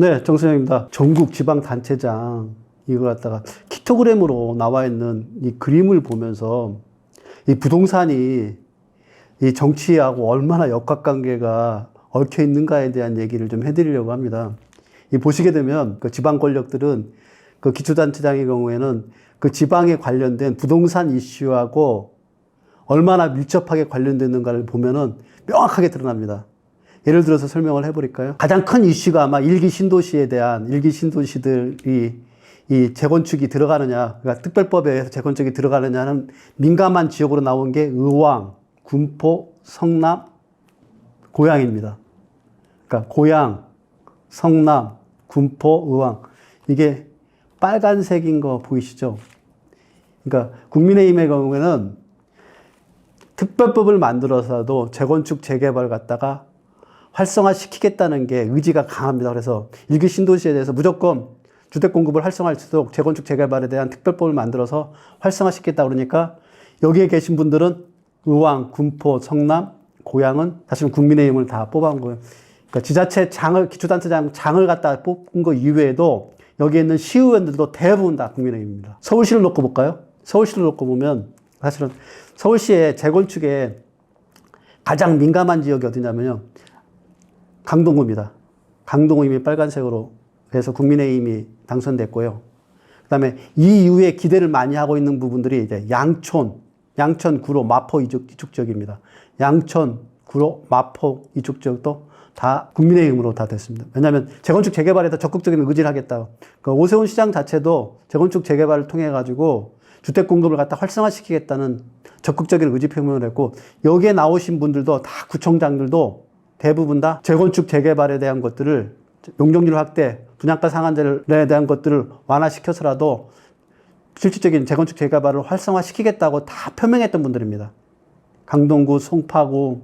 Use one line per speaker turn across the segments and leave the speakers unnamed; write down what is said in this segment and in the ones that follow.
네, 정선영입니다. 전국 지방단체장 이거 갖다가 킥토그램으로 나와 있는 이 그림을 보면서 이 부동산이 이 정치하고 얼마나 역학관계가 얽혀 있는가에 대한 얘기를 좀 해드리려고 합니다. 이 보시게 되면 그 지방 권력들은 그 기초단체장의 경우에는 그 지방에 관련된 부동산 이슈하고 얼마나 밀접하게 관련되는가를 보면은 명확하게 드러납니다. 예를 들어서 설명을 해버릴까요? 가장 큰 이슈가 아마 일기 신도시들이 이 재건축이 들어가느냐, 그러니까 특별법에 의해서 재건축이 들어가느냐 하는 민감한 지역으로 나온 게 의왕, 군포, 성남, 고양입니다. 그러니까 고양, 성남, 군포, 의왕. 이게 빨간색인 거 보이시죠? 그러니까 국민의힘의 경우에는 특별법을 만들어서도 재건축, 재개발 갖다가 활성화시키겠다는 게 의지가 강합니다. 그래서 일기 신도시에 대해서 무조건 주택 공급을 활성화할 수 있도록 재건축, 재개발에 대한 특별법을 만들어서 활성화시키겠다 그러니까 여기에 계신 분들은 의왕, 군포, 성남, 고양은 사실은 국민의힘을 다 뽑아온 거예요. 그러니까 지자체 기초단체장 장을 갖다 뽑은 거 이외에도 여기에 있는 시의원들도 대부분 다 국민의힘입니다. 서울시를 놓고 볼까요? 서울시를 놓고 보면 사실은 서울시의 재건축에 가장 민감한 지역이 어디냐면요. 강동구입니다. 강동구 이미 빨간색으로 해서 국민의힘이 당선됐고요. 그 다음에 이 이후에 기대를 많이 하고 있는 부분들이 이제 양천, 구로, 마포 이쪽 지역입니다. 양천, 구로, 마포 이쪽 지역도 다 국민의힘으로 다 됐습니다. 왜냐하면 재건축 재개발에 더 적극적인 의지를 하겠다. 그 오세훈 시장 자체도 재건축 재개발을 통해 가지고 주택 공급을 갖다 활성화시키겠다는 적극적인 의지 표명을 했고 여기에 나오신 분들도 다 구청장들도 대부분 다 재건축 재개발에 대한 것들을 용적률 확대, 분양가 상한제에 대한 것들을 완화시켜서라도 실질적인 재건축 재개발을 활성화시키겠다고 다 표명했던 분들입니다. 강동구, 송파구,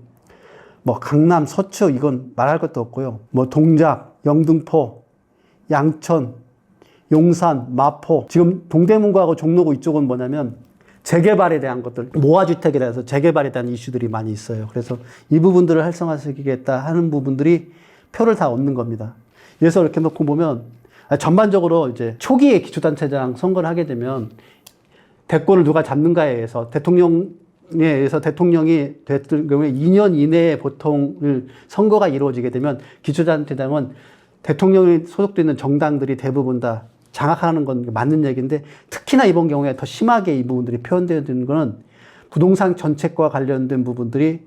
뭐 강남, 서초 이건 말할 것도 없고요. 뭐 동작, 영등포, 양천, 용산, 마포. 지금 동대문구하고 종로구 이쪽은 뭐냐면 재개발에 대한 것들, 모아주택이라 해서 재개발에 대한 이슈들이 많이 있어요. 그래서 이 부분들을 활성화시키겠다 하는 부분들이 표를 다 얻는 겁니다. 그래서 이렇게 놓고 보면 전반적으로 이제 초기에 기초단체장 선거를 하게 되면 대권을 누가 잡는가에 의해서 대통령에 의해서 대통령이 됐을 경우에 2년 이내에 보통 선거가 이루어지게 되면 기초단체장은 대통령이 소속되어 있는 정당들이 대부분 다 장악하는 건 맞는 얘기인데 특히나 이번 경우에 더 심하게 이 부분들이 표현되어 있는 거는 부동산 정책과 관련된 부분들이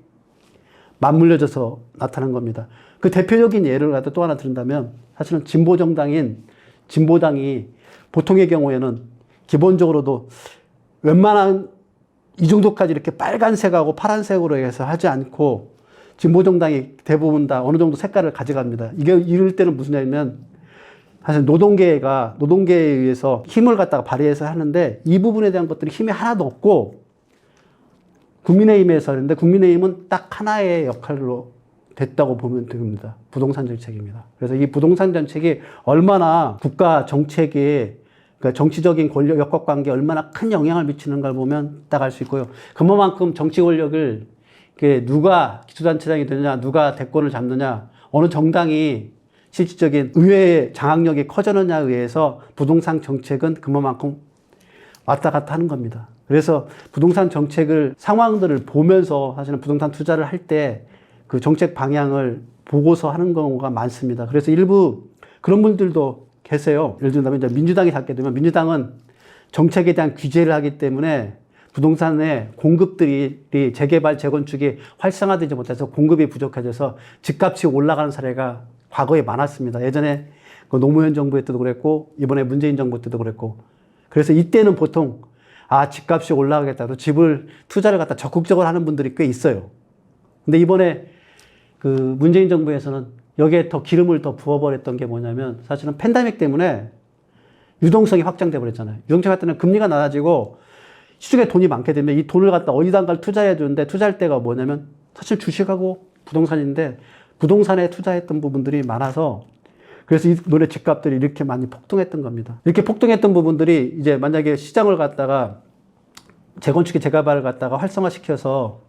맞물려져서 나타난 겁니다. 그 대표적인 예를 갖다 또 하나 드린다면 사실은 진보당이 보통의 경우에는 기본적으로도 웬만한 이 정도까지 이렇게 빨간색하고 파란색으로 해서 하지 않고 진보정당이 대부분 다 어느 정도 색깔을 가져갑니다. 이게 이럴 때는 무슨 얘기냐면 사실 노동계에 의해서 힘을 갖다가 발휘해서 하는데 이 부분에 대한 것들이 힘이 하나도 없고 국민의힘에서 하는데 국민의힘은 딱 하나의 역할로 됐다고 보면 됩니다. 부동산 정책입니다. 그래서 이 부동산 정책이 얼마나 국가 정책에 그러니까 정치적인 권력 역학 관계에 얼마나 큰 영향을 미치는가를 보면 딱 알 수 있고요. 그만큼 정치 권력을 누가 기초단체장이 되느냐, 누가 대권을 잡느냐, 어느 정당이 실질적인 의회의 장악력이 커졌느냐에 의해서 부동산 정책은 그만큼 왔다 갔다 하는 겁니다. 그래서 부동산 정책을 상황들을 보면서 사실은 부동산 투자를 할 때 그 정책 방향을 보고서 하는 경우가 많습니다. 그래서 일부 그런 분들도 계세요. 예를 들면 이제 민주당이 갖게 되면 민주당은 정책에 대한 규제를 하기 때문에 부동산의 공급들이 재개발, 재건축이 활성화되지 못해서 공급이 부족해져서 집값이 올라가는 사례가 과거에 많았습니다. 예전에 그 노무현 정부 때도 그랬고 이번에 문재인 정부 때도 그랬고 그래서 이때는 보통 집값이 올라가겠다. 집을 투자를 갖다 적극적으로 하는 분들이 꽤 있어요. 근데 이번에 그 문재인 정부에서는 여기에 더 기름을 더 부어버렸던 게 뭐냐면 사실은 팬데믹 때문에 유동성이 확장돼 버렸잖아요. 유동성이 확장되면 금리가 낮아지고 시중에 돈이 많게 되면 이 돈을 갖다 어디단가를 투자해야 되는데 투자할 때가 뭐냐면 사실 주식하고 부동산인데 부동산에 투자했던 부분들이 많아서 그래서 이번에 집값들이 이렇게 많이 폭등했던 겁니다. 이렇게 폭등했던 부분들이 이제 만약에 시장을 갖다가 재건축의 재개발을 갖다가 활성화시켜서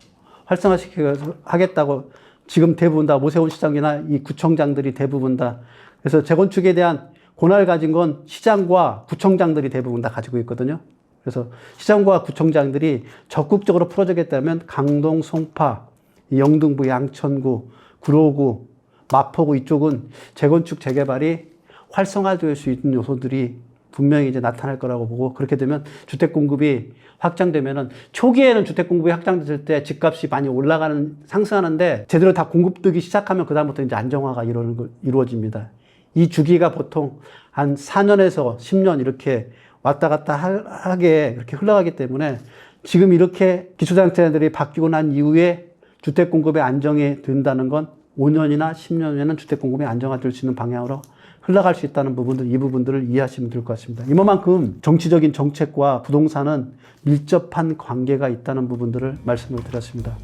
하겠다고 지금 대부분 다 오세훈 시장이나 이 구청장들이 대부분 다 그래서 재건축에 대한 권한을 가진 건 시장과 구청장들이 대부분 다 가지고 있거든요. 그래서 시장과 구청장들이 적극적으로 풀어주겠다면 강동, 송파, 영등부, 양천구, 구로구, 마포구 이쪽은 재건축, 재개발이 활성화될 수 있는 요소들이 분명히 이제 나타날 거라고 보고, 그렇게 되면 주택 공급이 확장되면은, 초기에는 주택 공급이 확장됐을 때 집값이 많이 상승하는데 제대로 다 공급되기 시작하면 그다음부터 이제 안정화가 이루어집니다. 이 주기가 보통 한 4년에서 10년 이렇게 왔다 갔다 하게 그렇게 흘러가기 때문에, 지금 이렇게 기초장치들이 바뀌고 난 이후에 주택 공급이 안정이 된다는 건 5년이나 10년 후에는 주택 공급이 안정화될 수 있는 방향으로 흘러갈 수 있다는 부분들, 이 부분들을 이해하시면 될 것 같습니다. 이만큼 정치적인 정책과 부동산은 밀접한 관계가 있다는 부분들을 말씀을 드렸습니다.